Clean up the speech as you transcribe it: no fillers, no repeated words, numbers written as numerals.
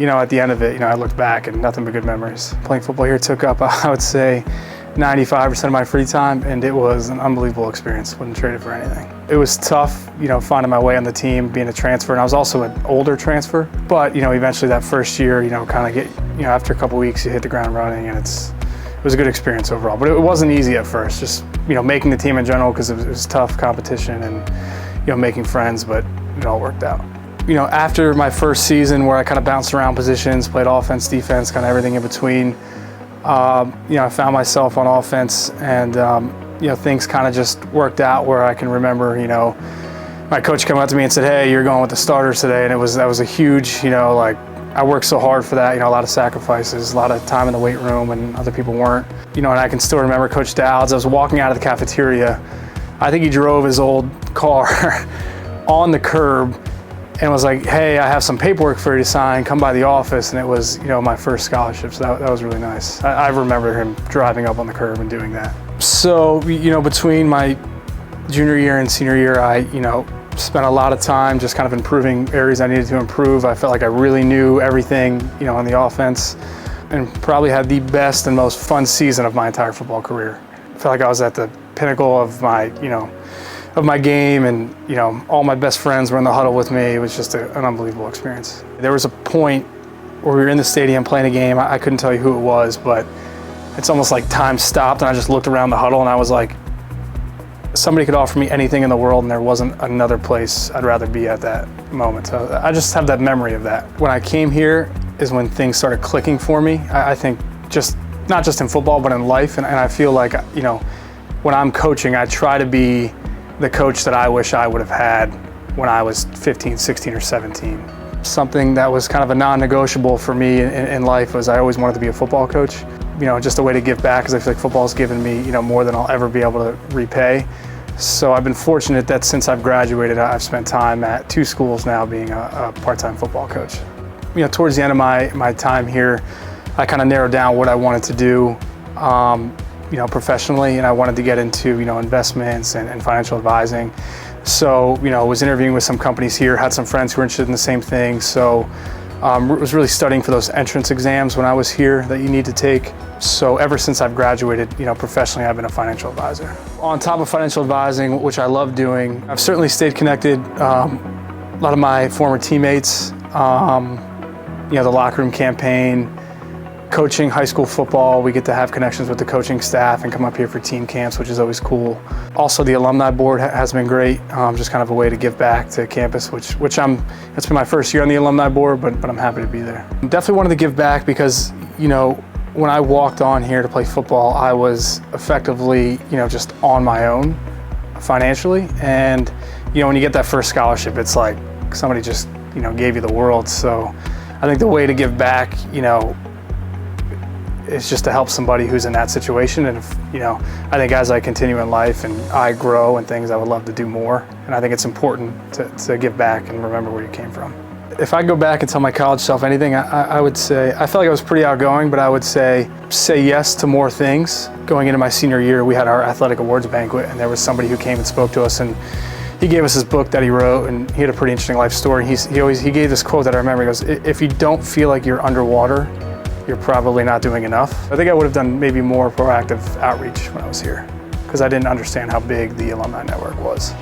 At the end of it, I looked back and nothing but good memories. Playing football here took up, I would say, 95% of my free time, and it was an unbelievable experience. Wouldn't trade it for anything. It was tough, finding my way on the team, being a transfer, and I was also an older transfer. But, eventually that first year, after a couple weeks, you hit the ground running, and it was a good experience overall. But it wasn't easy at first, just, making the team in general, because it was tough competition and, making friends, but it all worked out. After my first season where I kind of bounced around positions, played offense, defense, kind of everything in between, I found myself on offense, and things kind of just worked out where I can remember, my coach came up to me and said, "Hey, you're going with the starters today," and that was a huge, I worked so hard for that, a lot of sacrifices, a lot of time in the weight room, and other people weren't. And I can still remember Coach Dowds. I was walking out of the cafeteria. I think he drove his old car on the curb and was like, "Hey, I have some paperwork for you to sign, come by the office." And it was, my first scholarship, so that was really nice. I remember him driving up on the curb and doing that. So, between my junior year and senior year, I, spent a lot of time just kind of improving areas I needed to improve. I felt like I really knew everything, on the offense, and probably had the best and most fun season of my entire football career. I felt like I was at the pinnacle of my, of my game, and all my best friends were in the huddle with me. It was just an unbelievable experience. There was a point where we were in the stadium playing a game. I couldn't tell you who it was, but it's almost like time stopped, and I just looked around the huddle and I was like, somebody could offer me anything in the world, and there wasn't another place I'd rather be at that moment. So I just have that memory of that. When I came here is when things started clicking for me. I think not just in football, but in life, and I feel like, when I'm coaching, I try to be the coach that I wish I would have had when I was 15, 16, or 17. Something that was kind of a non-negotiable for me in life was I always wanted to be a football coach. Just a way to give back, because I feel like football's given me, more than I'll ever be able to repay. So I've been fortunate that since I've graduated, I've spent time at 2 schools now being a part-time football coach. Towards the end of my time here, I kind of narrowed down what I wanted to do, professionally, and I wanted to get into, investments and financial advising. So, I was interviewing with some companies here, had some friends who were interested in the same thing. So, was really studying for those entrance exams when I was here that you need to take. So ever since I've graduated, professionally, I've been a financial advisor. On top of financial advising, which I love doing, I've certainly stayed connected. A lot of my former teammates, the locker room campaign, coaching high school football, we get to have connections with the coaching staff and come up here for team camps, which is always cool. Also, the alumni board has been great, just kind of a way to give back to campus, it's been my first year on the alumni board, but I'm happy to be there. Definitely wanted to give back because, when I walked on here to play football, I was effectively, just on my own financially. And, when you get that first scholarship, it's like somebody just, gave you the world. So I think the way to give back, it's just to help somebody who's in that situation. And if, I think as I continue in life and I grow and things, I would love to do more. And I think it's important to give back and remember where you came from. If I go back and tell my college self anything, I would say, I felt like I was pretty outgoing, but I would say yes to more things. Going into my senior year, we had our athletic awards banquet, and there was somebody who came and spoke to us, and he gave us his book that he wrote, and he had a pretty interesting life story. He gave this quote that I remember. He goes, "If you don't feel like you're underwater, you're probably not doing enough." I think I would have done maybe more proactive outreach when I was here, because I didn't understand how big the alumni network was.